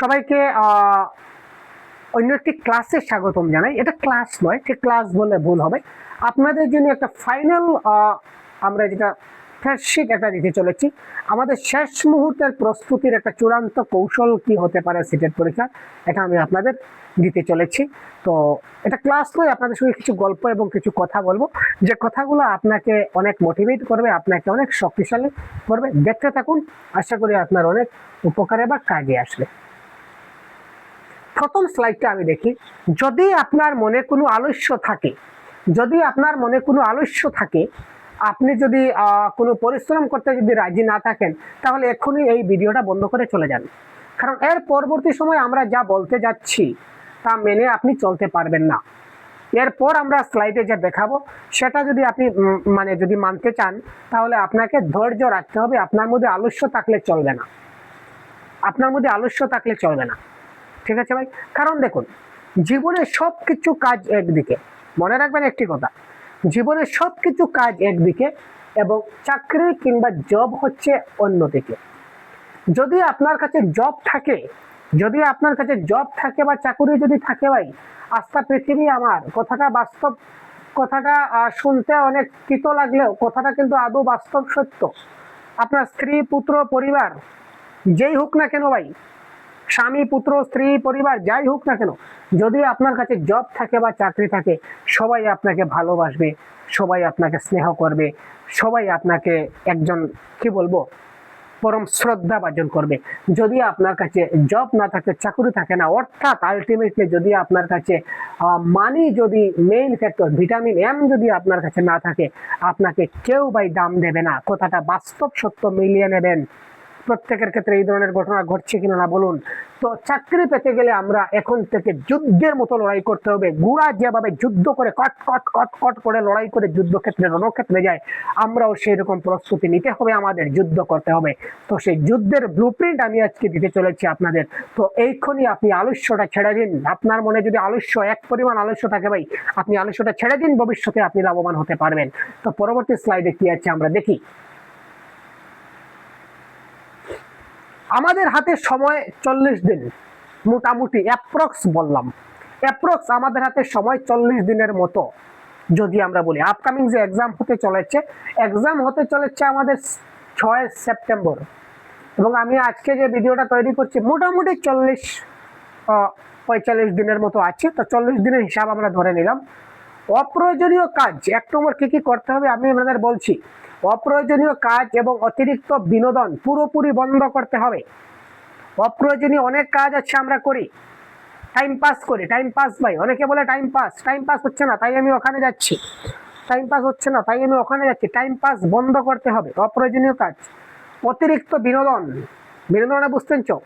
সবাইকে অন্য একটি ক্লাসে স্বাগতম জানাই। এটা ক্লাস নয়, ঠিক ক্লাস বললে ভুল হবে। আপনাদের জন্য একটা ফাইনাল আমরা যেটা ফ্রেশশিট একটা দিতে চলেছি। আমাদের শেষ মুহূর্তের প্রস্তুতির একটা চূড়ান্ত কৌশল কি হতে পারে সিটের পরীক্ষা, এটা আমি আপনাদের দিতে চলেছি। তো এটা ক্লাস নয়, আপনাদের সঙ্গে কিছু গল্প এবং কিছু কথা বলবো, যে কথাগুলো আপনাকে অনেক মোটিভেট করবে, আপনাকে অনেক শক্তিশালী করবে। দেখতে থাকুন, আশা করি আপনার অনেক উপকারে বা কাজে আসবে। প্রথম স্লাইডটা আমি দেখি। যদি আপনার মনে কোনো আলস্য থাকে, আপনি যদি কোনো পরিশ্রম করতে যদি রাজি না থাকেন, তাহলে এক্ষুনি এই ভিডিওটা বন্ধ করে চলে যান। কারণ এর পরবর্তী সময় আমরা যা বলতে যাচ্ছি তা মেনে আপনি চলতে পারবেন না। এরপর আমরা স্লাইডে যা দেখাবো সেটা যদি আপনি যদি মানতে চান, তাহলে আপনাকে ধৈর্য রাখতে হবে। আপনার মধ্যে আলস্য থাকলে চলবে না, ঠিক আছে ভাই? কারণ দেখুন, জীবনে সবকিছু কাজ একদিকে, মনে রাখবেন একটি কথা, জীবনে সবকিছু কাজ একদিকে এবং চাকরি কিংবা জব হচ্ছে অন্যদিকে। যদি আপনার কাছে জব থাকে বা চাকরি যদি থাকে ভাই, আস্থা পৃথিবী আমার, কথাটা বাস্তব। কথাটা শুনতে অনেক তিতো লাগলেও কথাটা কিন্তু আদৌ বাস্তব সত্য। আপনার স্ত্রী, পুত্র, পরিবার যেই হোক না কেন ভাই, স্বামী, পুত্র, স্ত্রী, পরিবার যাই হোক না কেন, যদি আপনার কাছে জব থাকে বা চাকরি থাকে, সবাই আপনাকে ভালোবাসবে, সবাই আপনাকে স্নেহ করবে, সবাই আপনাকে একজন কি বলবো পরম শ্রদ্ধা ভাজন করবে। যদি আপনার কাছে জব না থাকে, চাকরি থাকে না, অর্থাৎ আলটিমেটলি যদি আপনার কাছে মানি, যদি মেইন ফ্যাক্টর ভিটামিন এম যদি আপনার কাছে না থাকে, আপনাকে কেউ ভাই দাম দেবে না। কথাটা বাস্তব সত্য, মিলিয়ে নেবেন। প্রত্যেকের ক্ষেত্রে এই ধরনের ঘটনা ঘটছে কিনা না বলুন। তো চাকরি পেতে গেলে আমরা এখন থেকে যুদ্ধের মতো লড়াই করতে হবে। গুড়া যেভাবে যুদ্ধ করে কট কট কট কট করে লড়াই করে যুদ্ধক্ষেত্রে রণক্ষেত্রে যায়, আমরাও সেই রকম প্রস্তুতি নিতে হবে, আমাদের যুদ্ধ করতে হবে। তো সেই যুদ্ধের ব্লুপ্রিন্ট আমি আজকে দিতে চলেছি আপনাদের। তো এইক্ষুনি আপনি আলস্যটা ছেড়ে দিন। আপনার মনে যদি এক পরিমাণ আলস্য থাকে ভাই, আপনি আলস্যটা ছেড়ে দিন, ভবিষ্যতে আপনি লাভবান হতে পারবেন। তো পরবর্তী স্লাইডে কি আছে আমরা দেখি। আমাদের হাতে সময় 40 দিন, মোটামুটি অ্যাপ্রক্স বললাম, অ্যাপ্রক্স আমাদের হাতে সময় 40 দিনের মতো। যদি আমরা বলি আপকামিং যে এক্সাম হতে চলেছে আমাদের 6 সেপ্টেম্বর, এবং আমি আজকে যে ভিডিওটা তৈরি করছি মোটামুটি 45 দিনের মতো আছে। তো 40 দিনের হিসাব আমরা ধরে নিলাম। অপ্রয়োজনীয় কাজ 1 নম্বর কি কি করতে হবে আমি আপনাদের বলছি। অপ্রয়োজনীয় কাজ এবং অতিরিক্ত বিনোদন পুরোপুরি বন্ধ করতে হবে। অপ্রয়োজনীয় অনেক কাজ আছে আমরা করি, টাইম পাস ভাই, অনেকে বলে টাইম পাস হচ্ছে না তাই আমি ওখানে যাচ্ছি, টাইম পাস বন্ধ করতে হবে। অপ্রয়োজনীয় কাজ, অতিরিক্ত বিনোদন বুঝতেন চো,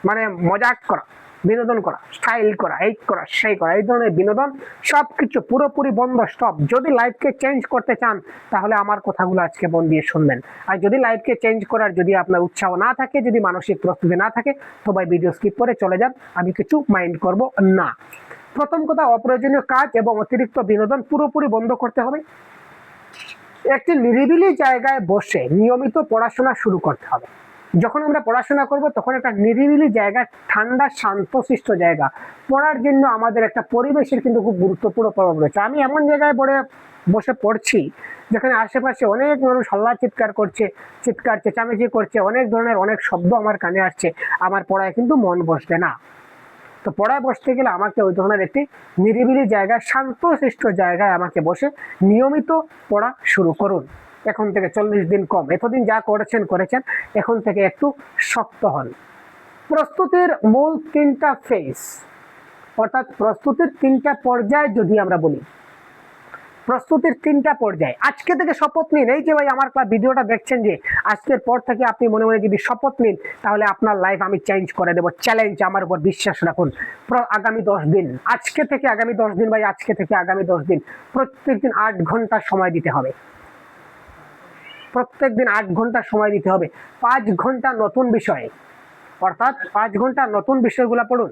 মানে মজাক করা, বিনোদন করা, স্টাইল করা, এই ধরনের বিনোদন সবকিছু পুরোপুরি বন্ধ, স্টপ। যদি লাইফকে চেঞ্জ করতে চান, তাহলে আমার কথাগুলো আজকে মন দিয়ে শুনবেন। আর যদি লাইফকে চেঞ্জ করার যদি আপনার উৎসাহ না থাকে, যদি মানসিক প্রস্তুতি না থাকে, তো ভাই ভিডিও স্কিপ করে চলে যান, আমি কিছু মাইন্ড করব না। প্রথম কথা, অপ্রয়োজনীয় কাজ এবং অতিরিক্ত বিনোদন পুরোপুরি বন্ধ করতে হবে। একটি নিরিবিলি জায়গায় বসে নিয়মিত পড়াশোনা শুরু করতে হবে। যখন আমরা পড়াশোনা করব, তখন একটা নিরিবিলি জায়গা, ঠান্ডা শান্তশিষ্ট জায়গা, পড়ার জন্য আমাদের একটা পরিবেশের কিন্তু খুব গুরুত্বপূর্ণ প্রভাব রয়েছে। আমি এমন জায়গায় বসে পড়ছি যেখানে আশেপাশে অনেক মানুষ হাল্লা চিৎকার চেঁচামেচি করছে, অনেক ধরনের অনেক শব্দ আমার কানে আসছে, আমার পড়ায় কিন্তু মন বসবে না। তো পড়ায় বসতে গেলে আমাকে ওই ধরনের একটি নিরিবিলি জায়গায়, শান্তশিষ্ট জায়গায় আমাকে বসে নিয়মিত পড়া শুরু করুন। এখন থেকে 40 দিন কম, এতদিন যা করেছেন, এখন থেকে একটু শক্ত হন। প্রস্তুতির মূল 3টা ফেজ, অর্থাৎ প্রস্তুতির 3টা পর্যায় যদি আমরা বলি, প্রস্তুতির 3টা পর্যায়। আজকে থেকে শপথ নিন, এই যে ভাই আমার ভিডিওটা দেখছেন, যে আজকের পর থেকে আপনি মনে মনে যদি শপথ নিন, তাহলে আপনার লাইফ আমি চেঞ্জ করে দেবো। চ্যালেঞ্জ, আমার উপর বিশ্বাস রাখুন। আগামী 10 দিন, আজকে থেকে আগামী 10 দিন ভাই, প্রত্যেকদিন 8 ঘন্টা সময় দিতে হবে। 5 ঘন্টা নতুন বিষয়, অর্থাৎ 5 ঘন্টা নতুন বিষয়গুলো পড়ুন।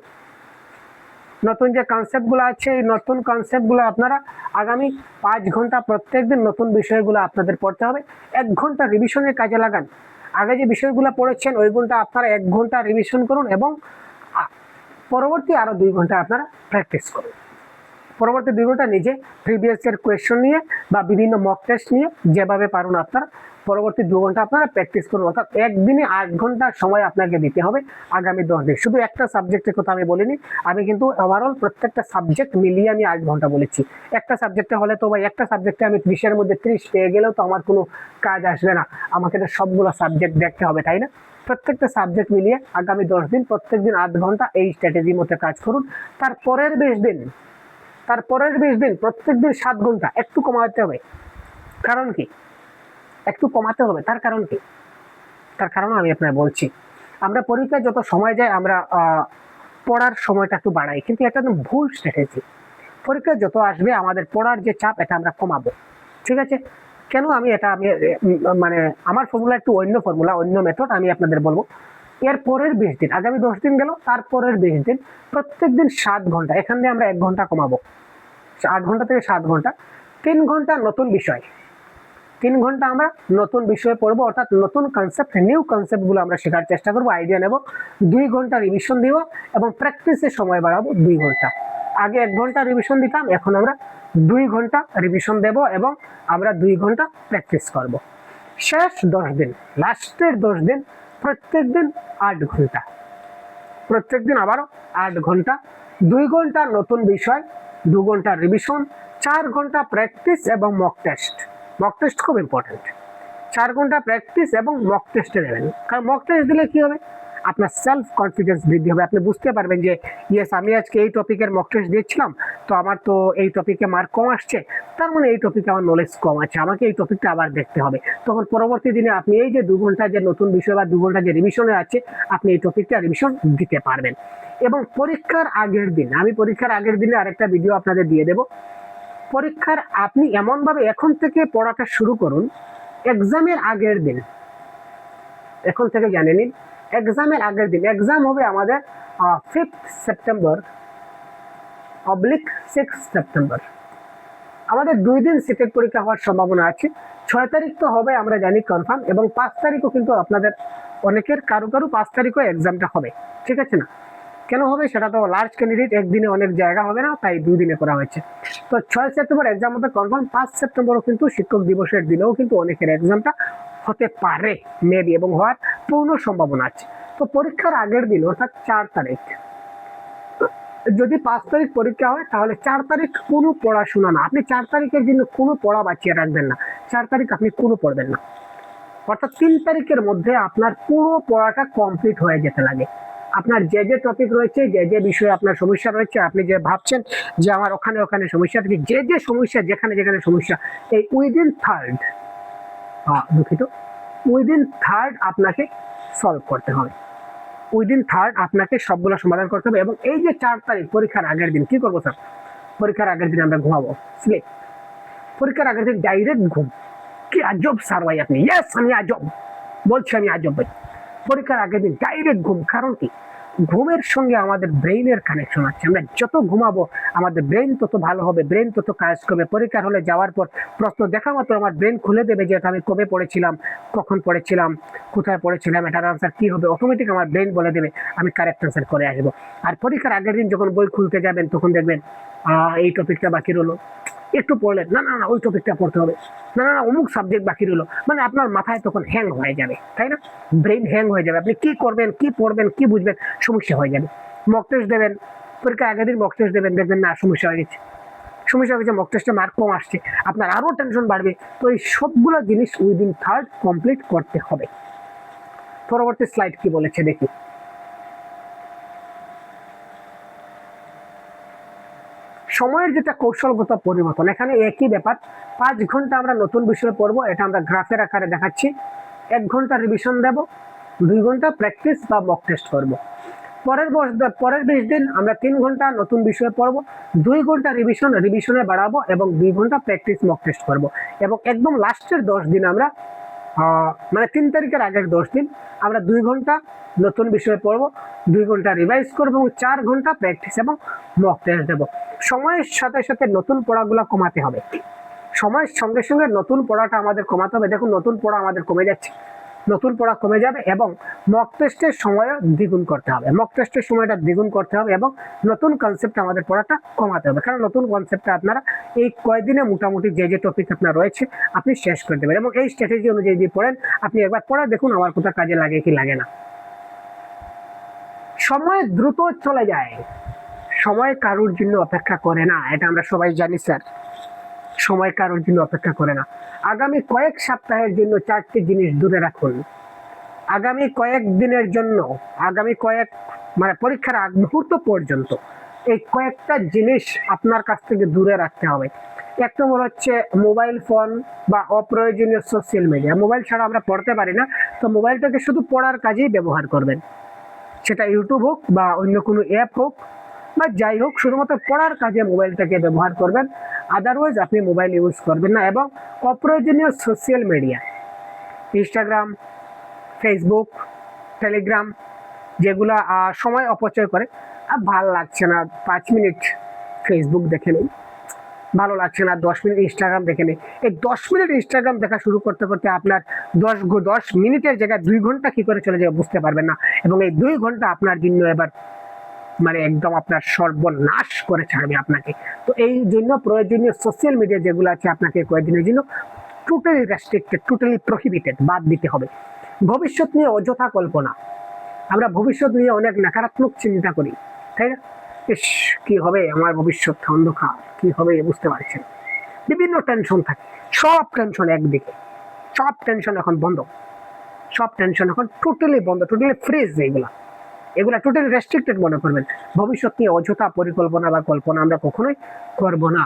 নতুন যে কনসেপ্টগুলো আছে, এই নতুন কনসেপ্টগুলো আপনারা আগামী 5 ঘন্টা প্রত্যেকদিন নতুন বিষয়গুলো আপনাদের পড়তে হবে। 1 ঘন্টা রিভিশনের কাজে লাগান। আগে যে বিষয়গুলো পড়েছেন ওইগুলোটা আপনারা 1 ঘন্টা রিভিশন করুন, এবং পরবর্তী আরো 2 ঘন্টা আপনারা প্র্যাকটিস করুন। পরবর্তী 2 ঘন্টা নিজে প্রিভিয়াস এর কোয়েশ্চন নিয়ে বা বিভিন্ন মক টেস্ট নিয়ে যেভাবে পারুন আপনারা পরবর্তী 2 ঘন্টা আপনারা প্র্যাকটিস করুন। অর্থাৎ একদিনে 8 ঘন্টা সময় আপনাকে দিতে হবে আগামী 10 দিন। শুধু একটা সাবজেক্টের কথা আমি বলিনি, আমি কিন্তু ওভারঅল প্রত্যেকটা সাবজেক্ট মিলিয়ে আমি 8 ঘন্টা বলেছি। একটা সাবজেক্টে হলে তো ভাই একটা সাবজেক্টে আমি 30-এর মধ্যে 30 পেয়ে গেলেও তো আমার কোনো কাজ আসবে না, আমাকে তো সবগুলো সাবজেক্ট দেখতে হবে, তাই না? প্রত্যেকটা সাবজেক্ট মিলিয়ে আগামী 10 দিন প্রত্যেকদিন 8 ঘন্টা এই স্ট্র্যাটেজি মতো কাজ করুন। তারপরের 20 দিন প্রত্যেকদিন 7 ঘন্টা একটু কমাতে হবে। কারণ কি একটু কমাতে হবে? তার কারণ কি? তার কারণ আমি আপনাকে বলছি। আমরা পরীক্ষায় যত সময় যায় আমরা পড়ার সময়টা একটু বাড়াই, কিন্তু এটা তো ভুল স্ট্র্যাটেজি। পরীক্ষা যত আসবে আমাদের পড়ার যে চাপ এটা আমরা কমাবো, ঠিক আছে? কেন আমি মানে আমার ফর্মুলা একটু অন্য ফর্মুলা, অন্য মেথড আমি আপনাদের বলবো। এর পরের 20 দিন, আগামী 10 দিন গেল, তারপরের 20 দিন প্রত্যেকদিন 7 ঘন্টা, এখান দিয়ে আমরা 1 ঘন্টা কমাবো। 8 ঘন্টা থেকে 7 ঘন্টা, 3 ঘন্টা নতুন বিষয়, 3 ঘন্টা আমরা নতুন বিষয়ে পড়বো, অর্থাৎ নতুন কনসেপ্ট, নিউ কনসেপ্ট গুলো আমরা শেখার চেষ্টা করবো, আইডিয়া নেব। 2 ঘন্টা রিভিশন দিব এবং প্র্যাকটিসের সময় বাড়াবো 2 ঘন্টা। আগে 1 ঘন্টা রিভিশন দিতাম, এখন আমরা 2 ঘন্টা রিভিশন দেব এবং আমরা 2 ঘন্টা প্র্যাকটিস করব। শেষ 10 দিন, লাস্টের 10 দিন প্রত্যেক দিন 8 ঘন্টা, প্রত্যেকদিন আবারও 8 ঘন্টা, 2 ঘন্টা নতুন বিষয়, 2 ঘন্টা রিভিশন, 4 ঘন্টা প্র্যাকটিস এবং মক টেস্ট। মক টেস্ট খুব ইম্পর্টেন্ট। 4 ঘন্টা প্র্যাকটিস এবং মক টেস্টে দেবেন, কারণ মক টেস্ট দিলে কি হবে, আপনার সেলফ কনফিডেন্স বৃদ্ধি হবে। আপনি বুঝতে পারবেন যে ইয়েস, আমি আজকে এই টপিকের মক টেস্ট দিয়েছিলাম, তো আমার তো এই টপিকে মার্ক কম আসছে, তার মানে এই টপিকে আমার নলেজ কম আছে, আমাকে এই টপিকটা আবার দেখতে হবে। তখন পরবর্তী দিনে আপনি এই যে 2 ঘন্টা যে নতুন বিষয় বা 2 ঘন্টা যে রিভিশনে আছে, আপনি এই টপিকটা রিভিশন দিতে পারবেন। এবং পরীক্ষার আগের দিন, আমি পরীক্ষার আগের দিনে আরেকটা ভিডিও আপনাদের দিয়ে দেব। পরীক্ষার আপনি এমনভাবে এখন থেকে পড়াটা শুরু করুন, এক্সামের আগের দিন, এখন থেকে জানে নিন, এক্সামের আগের দিন, এক্সাম হবে আমাদের 5 সেপ্টেম্বর / 6 সেপ্টেম্বর। আমাদের 2 দিন সিটেট পরীক্ষা হওয়ার সম্ভাবনা আছে। 6 তারিখ তো হবে আমরা জানি কনফার্ম, এবং 5 তারিখও কিন্তু আপনাদের অনেকের কারো 5 তারিখও এক্সামটা হবে, ঠিক আছে না? কেন হবে সেটা তো লার্জ ক্যান্ডিডেট, একদিনে অনেক জায়গা হবে না, তাই 2 দিনে করা হয়েছে। তো 6 সেপ্টেম্বর এক্সাম হবে কনফার্ম, 5 সেপ্টেম্বরও কিন্তু শিক্ষক দিবসের দিনেও কিন্তু অনেকের এক্সামটা হতে পারে মেবি, এবং হওয়ার পূর্ণ সম্ভাবনা আছে। তো পরীক্ষার আগের দিন অর্থাৎ 4 তারিখ, যদি 5 তারিখ পরীক্ষা হয় তাহলে 4 তারিখ কোনো পড়াশোনা না, আপনি 4 তারিখের জন্য কোনো পড়া বাঁচিয়ে রাখবেন না, 4 তারিখ আপনি কোনো পড়বেন না। অর্থাৎ 3 তারিখের মধ্যে আপনার পুরো পড়াটা কমপ্লিট হয়ে যেতে লাগে। আপনার যে যে টপিক রয়েছে, যে যে বিষয়ে আপনার সমস্যা রয়েছে, আপনি যে ভাবছেন যে আমার ওখানে সমস্যা থাকে, যে যে সমস্যা যেখানে যেখানে সমস্যা, এই উইদিন থার্ড আপনাকে সলভ করতে হবে, উইদিন থার্ড আপনাকে সবগুলো সমাধান করতে হবে। এবং এই যে 4 তারিখ পরীক্ষার আগের দিন কি করবো স্যার? পরীক্ষার আগের দিন আমরা ঘুমাবো, স্লিপ। পরীক্ষার আগের দিন ডাইরেক্ট ঘুম। কি আজব স্যার ভাই আপনি! ইয়েস, আমি আজব বলছি, আমি আজব ভাই। পরীক্ষার আগের দিন ডাইরেক্ট ঘুম, কারণ কি? ঘুমের সঙ্গে আমাদের ব্রেইনের কানেকশন আছে। আমরা যত ঘুমাবো আমাদের ব্রেন তত ভালো হবে, ব্রেন তত কাজ করবে। পরীক্ষার হলে যাওয়ার পর প্রশ্ন দেখা মাত্র আমার ব্রেন খুলে দেবে যে আমি কবে পড়েছিলাম, কখন পড়েছিলাম, কোথায় পড়েছিলাম, এটার আনসার কি হবে, অটোমেটিক আমার ব্রেন বলে দেবে, আমি কারেক্ট আনসার করে আসবো। আর পরীক্ষার আগের দিন যখন বই খুলতে যাবেন তখন দেখবেন এই টপিকটা বাকি রইলো, একটু পড়লেন, না না না ওই টপিকটা পড়তে হবে, না না না অমুক সাবজেক্ট বাকি রইলো, মানে আপনার মাথায় তখন হ্যাং হয়ে যাবে, তাই না? ব্রেন হ্যাং হয়ে যাবে, আপনি কি করবেন, কি পড়বেন, কি বুঝবেন, সমস্যা হয়ে যাবে। মক টেস্ট দেবেন, পরীক্ষার আগের দিন মক টেস্ট দেবেন, দেখবেন না সমস্যা হয়ে গেছে, মক টেস্টে মার্ক কম আসছে, আপনার আরো টেনশন বাড়বে। তো এই সবগুলো জিনিস উইদিন থার্ড কমপ্লিট করতে হবে। পরবর্তী স্লাইড কি বলেছে দেখি। সময়ের যেটা কৌশলগত পরিবর্তন, এখানে একই ব্যাপার। 5 ঘন্টা আমরা নতুন বিষয় পড়বো, এটা আমরা গ্রাফের আকারে দেখাচ্ছি। 1 ঘন্টা রিভিশন দেব, 2 ঘন্টা প্র্যাকটিস বা মক টেস্ট করবো। পরের 20 দিন আমরা 3 ঘন্টা নতুন বিষয় পড়বো, 2 ঘন্টা রিভিশনে বাড়াবো এবং 2 ঘন্টা প্র্যাকটিস মক টেস্ট করবো। এবং একদম লাস্টের 10 দিন আমরা মানে 3 তারিখের আগের 10 দিন আমরা 2 ঘন্টা নতুন বিষয় পড়বো, 2 ঘন্টা রিভাইজ করবো এবং 4 ঘন্টা প্র্যাকটিস এবং মক টেস্ট দেবো। সময়ের সাথে সাথে নতুন পড়াগুলো কমাতে হবে, সময়ের সঙ্গে সঙ্গে নতুন পড়াটা আমাদের কমাতে হবে। দেখুন নতুন পড়া আমাদের কমে যাচ্ছে, নতুন পড়া কমে যাবে এবং মক টেস্টের সময়ও দ্বিগুণ করতে হবে, মক টেস্টের সময়টা দ্বিগুণ করতে হবে এবং নতুন কনসেপ্ট আমাদের পড়াটা কমাতে হবে, কারণ নতুন কনসেপ্টটা আপনারা এই কয়েকদিনে মোটামুটি যে টপিক আপনার রয়েছে আপনি শেষ করে দেবেন এবং এই স্ট্র্যাটেজি অনুযায়ী যদি পড়েন আপনি একবার পড়ে দেখুন আমার কোথা কাজে লাগে কি লাগে না। সময় দ্রুত চলে যায়, সময় কারোর জন্য অপেক্ষা করে না, এটা আমরা সবাই জানি স্যার। সময় কারোর জন্য অপেক্ষা করে না। আগামী কয়েক সপ্তাহের জন্য 4টি জিনিস দূরে রাখুন। আগামী কয়েক দিনের জন্য, আগামী কয়েক পরীক্ষার আগ মুহূর্ত পর্যন্ত এই কয়েকটা জিনিস আপনার কাছ থেকে দূরে রাখতে হবে। এক নম্বর হচ্ছে মোবাইল ফোন বা অপ্রয়োজনীয় সোশ্যাল মিডিয়া। মোবাইল ছাড়া আমরা পড়তে পারি না, তো মোবাইলটাকে শুধু পড়ার কাজেই ব্যবহার করবেন, সেটা ইউটিউব হোক বা অন্য কোনো অ্যাপ হোক বা যাই হোক, শুধুমাত্র পড়ার কাজে মোবাইলটাকে ব্যবহার করবেন, আদারওয়াইজ আপনি মোবাইল ইউজ করবেন না। এবং অপ্রয়োজনীয় social media, Instagram, Facebook, Telegram, যেগুলা সময় অপচয় করে, ভালো লাগছে না 5 মিনিট ফেসবুক দেখে নেই, ভালো লাগছে না 10 মিনিট ইনস্টাগ্রাম দেখে নেই। এই 10 মিনিট ইনস্টাগ্রাম দেখা শুরু করতে করতে আপনার 10 মিনিটের জায়গায় 2 ঘন্টা কি করে চলে যাবে বুঝতে পারবেন না, এবং এই 2 ঘন্টা আপনার জন্য এবার একদম আপনার সর্বনাশ করে ছাড়বে আপনাকে। তো এই জন্য প্রয়োজনীয় সোশ্যাল মিডিয়া যেগুলো আছে আপনাকে কয়েকদিনের জন্য টোটালি রেস্ট্রিক্টেড, টোটালি প্রহিবিটেড, বাদ দিতে হবে। ভবিষ্যৎ নিয়ে অযথা কল্পনা, আমরা ভবিষ্যৎ নিয়ে অনেক নকারাত্মক চিন্তা করি, তাই না? ইস, কি হবে আমার ভবিষ্যৎ, অন্ধকার, কি হবে বুঝতে পারছেন, বিভিন্ন টেনশন থাকে, সব টেনশন একদিকে, সব টেনশন এখন বন্ধ, সব টেনশন এখন টোটালি বন্ধ, টোটালি ফ্রিজ। এগুলা টোটালি রেস্ট্রিক্টেড মনে করবেন। ভবিষ্যৎ নিয়ে অযথা পরিকল্পনা বা কল্পনা আমরা কখনোই করব না।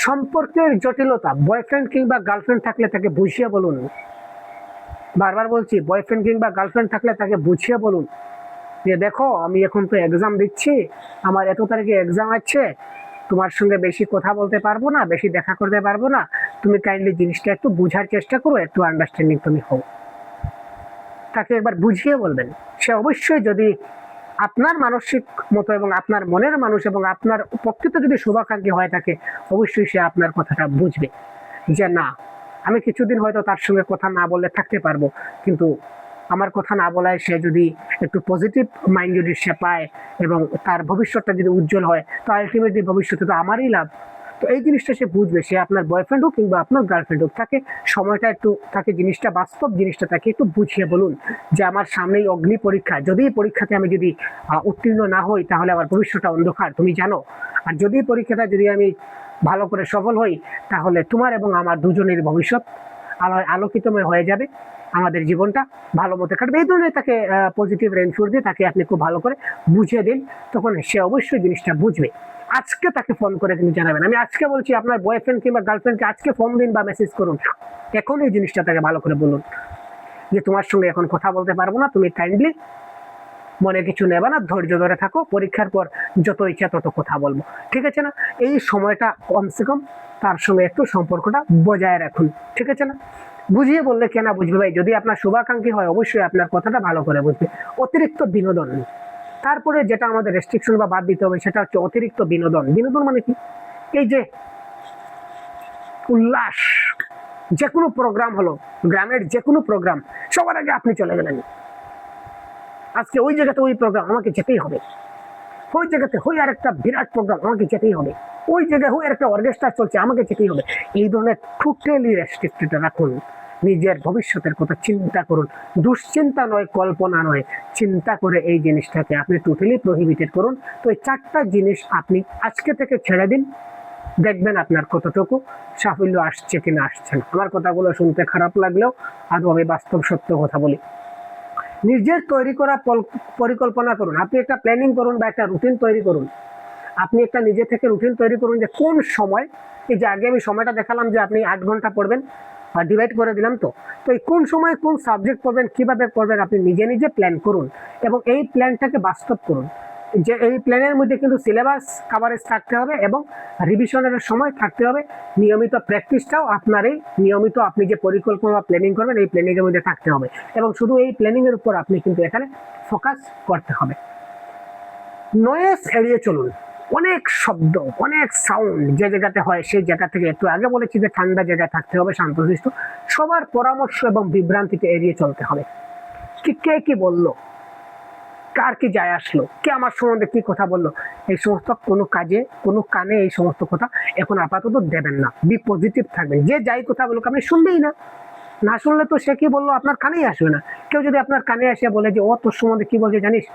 সম্পর্কের জটিলতা, বয়ফ্রেন্ড কিংবা গার্লফ্রেন্ড থাকলে তাকে বুঝিয়ে বলুন, বারবার বলছি, বয়ফ্রেন্ড কিংবা গার্লফ্রেন্ড থাকলে তাকে বুঝিয়ে বলুন যে দেখো আমি এখন তো এক্সাম দিচ্ছি, আমার এত তারিখে এক্সাম আছে, তোমার সঙ্গে বেশি কথা বলতে পারবো না, বেশি দেখা করতে পারবো না, তুমি কাইন্ডলি জিনিসটা একটু বোঝার চেষ্টা করো, একটু আন্ডারস্ট্যান্ডিং তুমি হও। তাকে একবার বুঝিয়ে বলবেন, সে অবশ্যই যদি আপনার মানসিক মতো এবং আপনার মনের মানুষ এবং আপনার প্রকৃত যদি শুভাকাঙ্ক্ষী হয়ে থাকে, অবশ্যই সে আপনার কথাটা বুঝবে যে না, আমি কিছুদিন হয়তো তার সঙ্গে কথা না বললে থাকতে পারবো, কিন্তু আমার কথা না বলায় সে যদি একটু পজিটিভ মাইন্ড যদি সে পায় এবং তার ভবিষ্যৎটা যদি উজ্জ্বল হয়, তো আলটিমেটলি ভবিষ্যতে তো আমারই লাভ। তো এই জিনিসটা সে বুঝবে, সে আপনার বয়ফ্রেন্ড হোক কিংবা আপনার গার্লফ্রেন্ড হোক, তাকে সময়টা একটু, তাকে জিনিসটা বাস্তব জিনিসটা তাকে একটু বুঝিয়ে বলুন যে আমার সামনেই অগ্নি পরীক্ষা, যদি এই পরীক্ষাতে আমি যদি উত্তীর্ণ না হই তাহলে আমার ভবিষ্যৎটা অন্ধকার, তুমি জানো, আর যদি পরীক্ষাটা যদি আমি ভালো করে সফল হই তাহলে তোমার এবং আমার দুজনের ভবিষ্যৎ আলোকিতময় হয়ে যাবে, আমাদের জীবনটা ভালো মতো কাটবে। এই ধরনের তাকে পজিটিভ রেনফোর্স দিয়ে তাকে আপনি খুব ভালো করে বুঝিয়ে দিন, তখন সে অবশ্যই জিনিসটা বুঝবে। আজকে তাকে ফোন করে কিন্তু জানাবেন, আমি আজকে বলছি আপনার বয়ফ্রেন্ড কিংবা গার্লফ্রেন্ডকে আজকে ফোন দিন বা মেসেজ করুন, এখন এই জিনিসটা তাকে ভালো করে বলুন যে তোমার সঙ্গে এখন কথা বলতে পারবো না, তুমি কাইন্ডলি মনে কিছু নেবে না, ধৈর্য ধরে থাকো, পরীক্ষার পর যত ইচ্ছা তত কথা বলবো, ঠিক আছে না? এই সময়টা কমসে কম তার সঙ্গে একটু সম্পর্কটা বজায় রাখুন, ঠিক আছে না? বুঝিয়ে বললে কেন বুঝবে ভাই, যদি আপনার শুভাকাঙ্ক্ষী হয় অবশ্যই আপনার কথাটা ভালো করে বুঝবে। অতিরিক্ত বিনোদন, তারপরে যেটা আমাদের রেস্ট্রিকশন বা বাদ দিতে হবে সেটা হচ্ছে অতিরিক্ত বিনোদন। বিনোদন মানে কি? এই যে উল্লাস, যে কোনো প্রোগ্রাম হলো, গ্রামের যে কোনো প্রোগ্রাম, সবার আগে আপনি চলে গেলেন, আজকে ওই জায়গাতে ওই প্রোগ্রাম, আমাকে যেতেই হবে, ওই জায়গাতে হই আর একটা বিরাট প্রোগ্রাম, আমাকে যেতেই হবে, ওই জায়গায় হই আর একটা অর্কেস্ট্রা চলছে, আমাকে যেতেই হবে। এই ধরনের টোটালি রেস্ট্রিক্টেড রাখুন। নিজের ভবিষ্যতের কথা চিন্তা করুন, দুশ্চিন্তা নয়, কল্পনা নয়, চিন্তা করে এই জিনিসটাকে আপনি টোটালি প্রহিবিটেড করুন। তো এই 4টা জিনিস আপনি আজকে থেকে ছেড়ে দিন, দেখবেন আপনার কতটুকু সাফল্য আসছে কিনা আসছে না। আমার কথাগুলো শুনতে খারাপ লাগলেও আদৌ আমি বাস্তব সত্য কথা বলি। নিজের তৈরি করা পরিকল্পনা করুন, আপনি একটা প্ল্যানিং করুন বা একটা রুটিন তৈরি করুন। আপনি একটা নিজে থেকে রুটিন তৈরি করুন যে কোন সময়, এই যে আগে আমি সময়টা দেখালাম যে আপনি 8 ঘন্টা পড়বেন, ডিভাইড করে দিলাম, তো এই কোন সময় কোন সাবজেক্ট পড়বেন, কিভাবে পড়বেন, আপনি নিজে নিজে প্ল্যান করুন এবং এই প্ল্যানটাকে বাস্তব করুন। যে এই প্ল্যানের মধ্যে কিন্তু সিলেবাস কভারেজ থাকতে হবে এবং রিভিশনের সময় থাকতে হবে, নিয়মিত প্র্যাকটিসটাও আপনার এই নিয়মিত আপনি যে পরিকল্পনা বা প্ল্যানিং করবেন এই প্ল্যানিংয়ের মধ্যে থাকতে হবে এবং শুধু এই প্ল্যানিংয়ের উপর আপনি কিন্তু এখানে ফোকাস করতে হবে। নয়েজ এড়িয়ে চলুন, অনেক শব্দ, অনেক সাউন্ড যে জায়গাতে হয় সেই জায়গা থেকে, একটু আগে বলেছি যে ঠান্ডা জায়গায় থাকতে হবে, শান্তশিষ্ট, সবার পরামর্শ এবং বিভ্রান্তিকে এড়িয়ে চলতে হবে। কে কি বললো, কার কি যায় আসলো, কে আমার সম্বন্ধে কি কথা বললো, এই সমস্ত কোনো কাজে কোনো কানে এই সমস্ত কথা এখন আপাতত দেবেন না। বি পজিটিভ থাকবেন, যে যাই কথা বলুক আপনি শুনবেই না, না শুনলে তো সে কি বললো আপনার কানেই আসবে না। কেউ যদি আপনার কানে এসে বলে যে ও তোর সম্বন্ধে কি বলছে জানিস,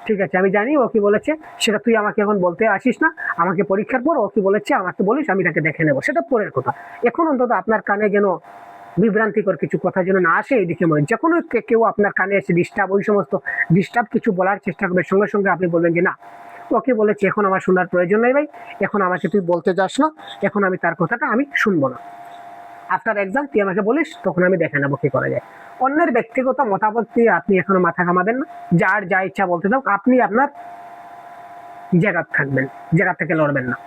ঠিক আছে আমি জানি ও কি বলেছে, সেটা তুই আমাকে এখন বলতে আসিস না, আমাকে পরীক্ষার পর ও কি বলেছে আমাকে বলিস, আমি তাকে দেখে নেবো, সেটা পরের কথা। এখন অন্তত আপনার কানে যেন বিভ্রান্তিকর কিছু কথা যেন না আসে, এইদিকে মনে যে কোনো কেউ আপনার কানে এসে ডিস্টার্ব, ওই সমস্ত ডিস্টার্ব কিছু বলার চেষ্টা করবে, সঙ্গে সঙ্গে আপনি বলবেন যে না, ওকে বলেছে এখন আমার শোনার প্রয়োজন নেই ভাই, এখন আমাকে তুই বলতে যাস না, এখন আমি তার কথাটা আমি শুনবো না, আফটার এক্সাম তুই আমাকে বলিস, তখন আমি দেখে নেবো কি করা যায়। অন্যের ব্যক্তিগত মতামত নিয়ে আপনি এখনো মাথা ঘামাবেন না, যার যা ইচ্ছা বলতে দাও, আপনি আপনার জায়গা থাকবেন, জায়গা থেকে লড়বেন না।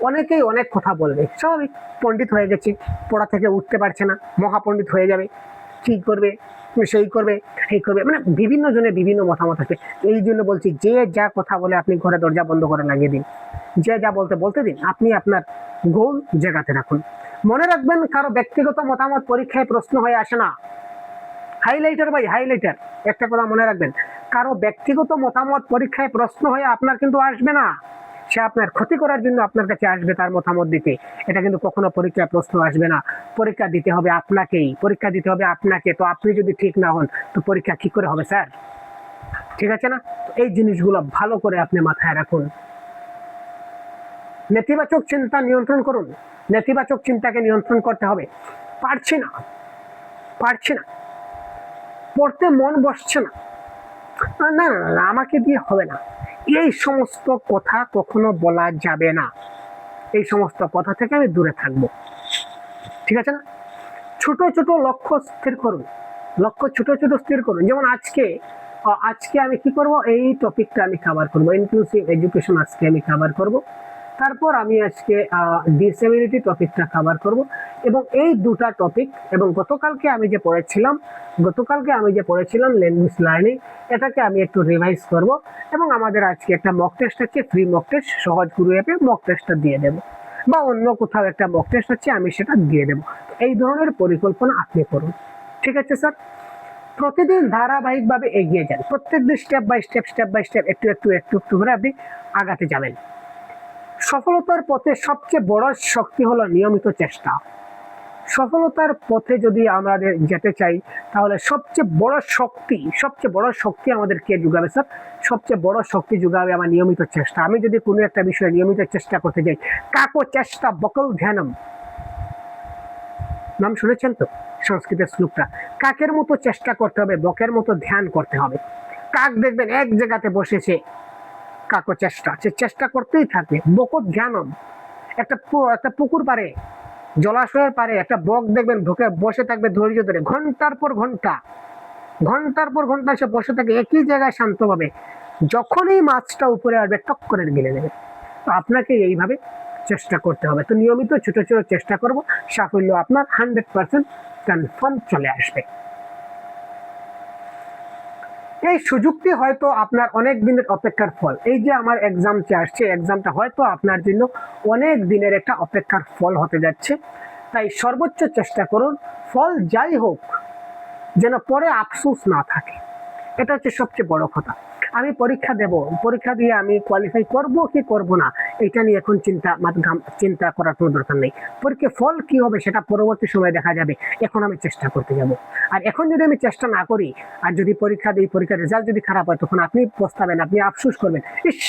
অনেকেই অনেক কথা বলবে, স্বাভাবিক, পণ্ডিত হয়ে গেছে, পড়া থেকে উঠতে পারছে না, মহাপণ্ডিত হয়ে যাবে, কি করবে, সেই করবে, এই করবে, মানে বিভিন্ন জনের বিভিন্ন মতামত আছে। এই জন্য বলছি যে যা কথা বলে আপনি ঘরে দরজা বন্ধ করে লাগিয়ে দিন, যে যা বলতে দিন, আপনি আপনার গোল জায়গাতে রাখুন। মনে রাখবেন কারো ব্যক্তিগত মতামত পরীক্ষায় প্রশ্ন হয়ে আসে না। হাইলাইটার ভাই হাইলাইটার, একটা কথা মনে রাখবেন, কারো ব্যক্তিগত মতামত পরীক্ষায় প্রশ্ন হয়ে আপনার কিন্তু আসবে না, সে আপনার ক্ষতি করার জন্য আপনার কাছে আসবে তার মতামত দিতে, এটা কিন্তু কখনো পরীক্ষায় প্রশ্ন আসবে না। পরীক্ষা দিতে হবে আপনাকেই, পরীক্ষা দিতে হবে আপনাকে, তো আপনি যদি ঠিক না হন তো পরীক্ষা কি করে হবে স্যার, ঠিক আছে না? এই জিনিসগুলো ভালো করে আপনি মাথায় রাখুন। নেতিবাচক চিন্তা নিয়ন্ত্রণ করুন, নেতিবাচক চিন্তাকে নিয়ন্ত্রণ করতে হবে। পারছি না, পড়তে মন বসছে না, না না না আমাকে দিয়ে হবে না, এই সমস্ত কথা কখনো বলা যাবে না, এই সমস্ত কথা থেকে আমি দূরে থাকবো, ঠিক আছে না? ছোট ছোট লক্ষ্য স্থির করুন, লক্ষ্য ছোট ছোট স্থির করুন। যেমন আজকে আমি কি করব, এই টপিকটা আমি কভার করব, ইনক্লুসিভ এডুকেশন আজকে আমি কভার করব, তারপর আমি আজকে ডিসেবিলিটি টপিকটা কভার করব, এবং এই দুটা টপিক, এবং গতকালকে আমি যে পড়েছিলাম ল্যাঙ্গুয়েজ লার্নিং, এটাকে আমি একটু রিভাইজ করব, এবং আমাদের আজকে একটা মক টেস্ট আছে, ফ্রি মক টেস্ট, সহজ গুরু অ্যাপে মক টেস্টটা দিয়ে দেবো, বা অন্য কোথাও একটা মক টেস্ট আছে আমি সেটা দিয়ে দেবো। এই ধরনের পরিকল্পনা আপনি করুন, ঠিক আছে স্যার? প্রতিদিন ধারাবাহিকভাবে এগিয়ে যান, প্রত্যেকদিন স্টেপ বাই স্টেপ একটু করে আপনি আগাতে যাবেন। সফলতার পথে সবচেয়ে বড় শক্তি হলো নিয়মিত চেষ্টা। সফলতার পথে যদি আমাদের যেতে চাই, তাহলে সবচেয়ে বড় শক্তি আমাদের কে যোগাবে স্যার? সবচেয়ে বড় শক্তি যোগাবে আমার নিয়মিত চেষ্টা। আমি যদি কোনো একটা বিষয়ে নিয়মিত চেষ্টা করতে যাই, কাকো চেষ্টা বকল ধ্যানম, নাম শুনেছেন তো সংস্কৃতের শ্লোকটা? কাকের মতো চেষ্টা করতে হবে, বকের মতো ধ্যান করতে হবে। কাক দেখবেন এক জায়গাতে বসেছে, কাকো চেষ্টা, সে চেষ্টা করতেই থাকবে। বকত ধ্যানম, একটা পুকুর পারে, জলাশয়ের পারে একটা বক দেখবেন ঢুকে বসে থাকবে ধৈর্য ধরে, ঘন্টার পর ঘন্টা সে বসে থাকে একই জায়গায় শান্তভাবে, যখনই মাছটা উপরে আসবে টক করে গিলে নেবে। তো আপনাকে এইভাবে চেষ্টা করতে হবে। তো নিয়মিত ছোট ছোট চেষ্টা করব, সাফল্য আপনার 100% কনফার্ম চলে আসবে। এই সুযোগটি হয়তো আপনার অনেক দিনের অপেক্ষার ফল। এই যে আমার এক্সামটি আসছে, এক্সামটা হয়তো আপনার জন্য অনেক দিনের একটা অপেক্ষার ফল হতে যাচ্ছে। তাই সর্বোচ্চ চেষ্টা করুন, ফল যাই হোক যেন পরে আফসোস না থাকে। এটা হচ্ছে সবচেয়ে বড় কথা। আমি পরীক্ষা দেব, পরীক্ষা দিয়ে আমি কোয়ালিফাই করব কি করব না, এটা নিয়ে এখন চিন্তা করার কোনো দরকার নেই। পরীক্ষা ফল কি হবে সেটা পরবর্তী সময় দেখা যাবে, এখন আমি চেষ্টা করতে যাব। আর এখন যদি আমি চেষ্টা না করি, আর যদি পরীক্ষা দিই, পরীক্ষার রেজাল্ট যদি খারাপ হয়, তখন আপনি পস্তাবেন, আপনি আফসোস করবেন, ইস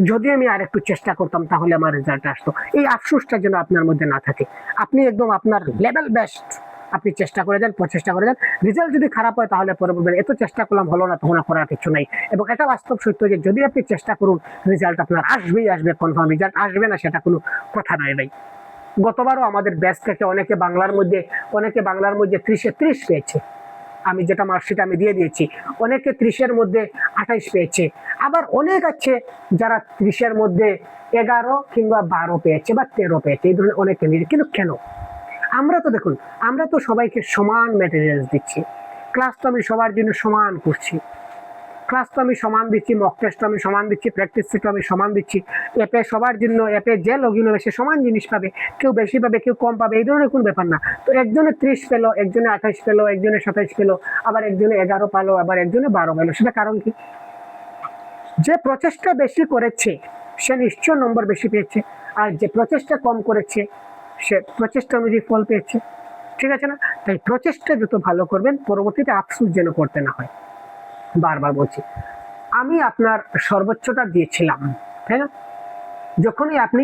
যদি আমি আর একটু চেষ্টা করতাম তাহলে আমার রেজাল্ট আসতো। এই আফসোসটা যেন আপনার মধ্যে না থাকে। আপনি একদম আপনার লেভেল বেস্ট আপনি চেষ্টা করে যান, প্রচেষ্টা করে যান। রেজাল্ট যদি খারাপ হয় তাহলে পরে বলবেন এত চেষ্টা করলাম হলো না, তখন করার কিছু নাই। এবং এটা বাস্তব সত্য যে যদি আপনি চেষ্টা করুন, রেজাল্ট আপনার আসবেই আসবে, কনফার্ম। রেজাল্ট আসবে না সেটা কোনো কথা নয় ভাই। গতবারও আমাদের ব্যাচ থেকে অনেকে বাংলার মধ্যে 30-এ 30 পেয়েছে, আমি যেটা মার্কশিট আমি দিয়ে দিয়েছি। অনেকে 30-এর মধ্যে 28 পেয়েছে, আবার অনেক আছে যারা 30-এর মধ্যে 11 কিংবা 12 পেয়েছে বা 13 পেয়েছে, এই ধরনের অনেক ক্যান্ডিডেট। কিন্তু কেন? আমরা তো সবাইকে সমান ম্যাটেরিয়ালস দিচ্ছি, ক্লাস তো আমি সবার জন্য সমান করছি, ক্লাস তো আমি সমান দিচ্ছি, মক টেস্ট আমি সমান দিচ্ছি, প্র্যাকটিস সেটও আমি সমান দিচ্ছি। অ্যাপে সবার জন্য অ্যাপে যে লগ ইন হবে সে সমান জিনিস পাবে, কেউ বেশি পাবে কেউ কম পাবে, এই ধরনের কোনো ব্যাপার না। তো একজনে 30 পেলো, একজনে 28 পেলো, একজনে 27 পেলো, আবার একজনে 11 পালো, আবার একজনে 12 পেলো। সেটা কারণ কি? যে প্রচেষ্টা বেশি করেছে সে নিশ্চয় নম্বর বেশি পেয়েছে, আর যে প্রচেষ্টা কম করেছে সে প্রচেষ্টা অনুযায়ী ফল পেয়েছে। ঠিক আছে না? তাই প্রচেষ্টা যত ভালো করবেন পরবর্তীতে আফসোস যেন করতে না হয়। বারবার বলছি, আমি আপনার সর্বোচ্চটা দিয়েছিলাম, তাই না? যখনই আপনি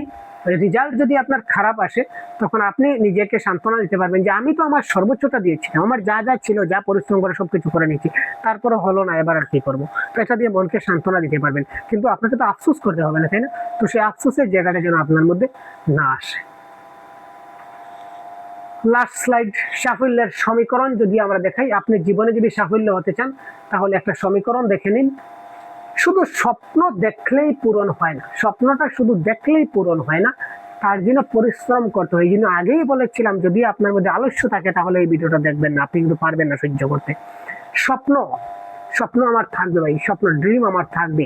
রেজাল্ট যদি আপনার খারাপ আসে তখন আপনি নিজেকে সান্ত্বনা দিতে পারবেন যে আমি তো আমার সর্বোচ্চটা দিয়েছিলাম, আমার যা যা ছিল, যা পরিশ্রম করে সবকিছু করে নিয়েছি, তারপরে হলো না, এবার আর কি করবো। তো এটা দিয়ে মনকে সান্ত্বনা দিতে পারবেন, কিন্তু আপনাকে তো আফসোস করতে হবে না, তাই না? তো সেই আফসোসের জায়গাটা যেন আপনার মধ্যে না আসে। লাস্ট স্লাইড, সাফল্যের সমীকরণ যদি আমরা দেখাই, আপনি জীবনে যদি সাফল্য হতে চান তাহলে একটা সমীকরণ দেখে নিন। শুধু স্বপ্ন দেখলেই পূরণ হয় না, স্বপ্নটা শুধু দেখলেই পূরণ হয় না, তার জন্য পরিশ্রম করতে হয়। এই জন্য আগেই বলেছিলাম যদি আপনার মধ্যে আলস্য থাকে তাহলে এই ভিডিওটা দেখবেন না, আপনি কিন্তু পারবেন না সহ্য করতে। স্বপ্ন স্বপ্ন আমার থাকবে ভাই, স্বপ্ন ড্রিম আমার থাকবে।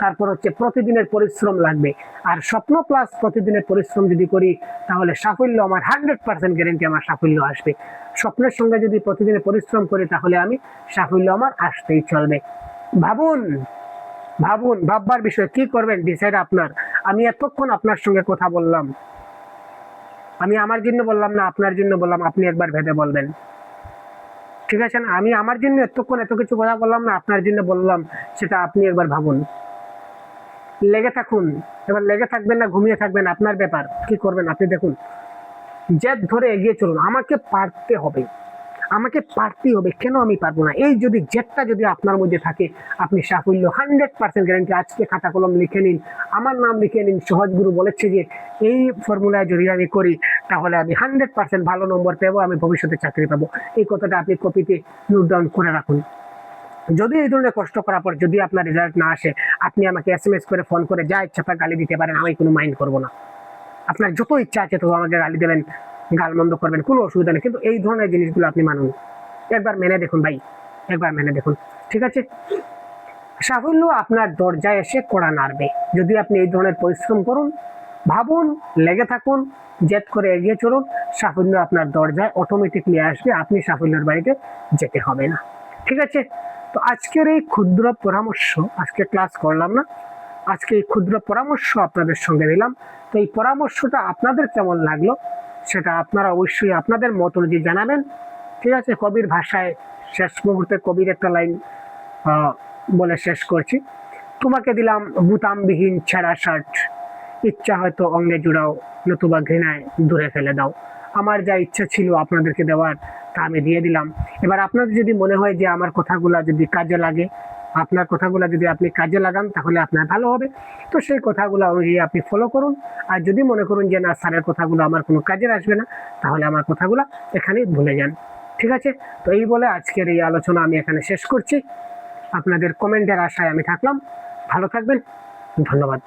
তারপর হচ্ছে প্রতিদিনের পরিশ্রম লাগবে, আর স্বপ্ন প্লাস প্রতিদিনের পরিশ্রম যদি করি তাহলে সাফল্য আমার 100% গ্যারেন্টি, আমার সাফল্য আসবে। স্বপ্নের সঙ্গে যদি প্রতিদিনের পরিশ্রম করি তাহলে আমি সাফল্য আমার আসতেই চলবে। ভাবুন ভাবুন, ভাববার বিষয়, কি করবেন ডিসাইড আপনার। আমি এতক্ষণ আপনার সঙ্গে কথা বললাম, আমি আমার জন্য বললাম না, আপনার জন্য বললাম, আপনি একবার ভেবে বলবেন। ঠিক আছে না? আমি আমার জন্য এতক্ষণ এত কিছু কথা বললাম না, আপনার জন্য বললাম, সেটা আপনি একবার ভাবুন। লেগে থাকুন, এবার লেগে থাকবেন না ঘুমিয়ে থাকবেন আপনার ব্যাপার, কি করবেন আপনি দেখুন। জেদ ধরে এগিয়ে চলুন, আমাকে পারতে হবে, আমাকে পারতেই হবে, কেন আমি পারবো না, এই যদি জেদটা যদি আপনার মধ্যে থাকে আপনি সাফল্য 100% গ্যারান্টি। আজকে খাতা কলম লিখে নিন, আমার নাম লিখে নিন। সহজ গুরু বলেছে যে এই ফর্মুলায় যদি আমি করি তাহলে আমি 100% ভালো নম্বর পাবো, আমি ভবিষ্যতে চাকরি পাবো। এই কথাটা আপনি কপিতে নোট ডাউন করে রাখুন। যদি এই ধরনের কষ্ট করার পর যদি আপনার রেজাল্ট না আসে, আপনি আমাকে SMS করে ফোন করে যা ইচ্ছা তা গালি দিতে পারেন, আমি কোনো মাইন্ড করবো না। আপনার যত ইচ্ছা আছে তো আমাকে গালি দেবেন, গালমন্দ করবেন, কোনো অসুবিধা নেই, কিন্তু এই ধরনের জিনিসগুলো আপনি মানুন, একবার মেনে দেখুন ভাই, একবার মেনে দেখুন। ঠিক আছে? সাফল্য আপনার দরজায় এসে কড়া নাড়বে যদি আপনি এই ধরনের পরিশ্রম করুন, ভাবুন, লেগে থাকুন, জেদ করে এগিয়ে চলুন, সাফল্য আপনার দরজায় অটোমেটিকলি আসবে, আপনি সাফল্যের বাড়িতে যেতে হবে না। ঠিক আছে? তো আজকের এই ক্ষুদ্র পরামর্শ, আজকে ক্লাস করলাম না, আজকে এই ক্ষুদ্র পরামর্শ আপনাদের সঙ্গে দিলাম। তো এই পরামর্শটা আপনাদের কেমন লাগলো সেটা আপনারা অবশ্যই আপনাদের মত অনুযায়ী জানাবেন। ঠিক আছে? কবির ভাষায় শেষ মুহূর্তে কবির একটা লাইন বলে শেষ করছি। তোমাকে দিলাম বুতামবিহীন ছেঁড়া শার্ট, ইচ্ছা হয়তো অঙ্গে জুড়াও, নতুবা ঘৃণায় দূরে ফেলে দাও। আমার যা ইচ্ছা ছিল আপনাদেরকে দেওয়ার তা আমি দিয়ে দিলাম। এবার আপনাদের যদি মনে হয় যে আমার কথাগুলো যদি কাজে লাগে, আপনার কথাগুলো যদি আপনি কাজে লাগান তাহলে আপনার ভালো হবে, তো সেই কথাগুলো অনুযায়ী আপনি ফলো করুন। আর যদি মনে করুন যে না স্যারের কথাগুলো আমার কোনো কাজে আসবে না, তাহলে আমার কথাগুলো এখানেই ভুলে যান। ঠিক আছে? তো এই বলে আজকের এই আলোচনা আমি এখানে শেষ করছি। আপনাদের কমেন্টের আশায় আমি থাকলাম। ভালো থাকবেন, ধন্যবাদ।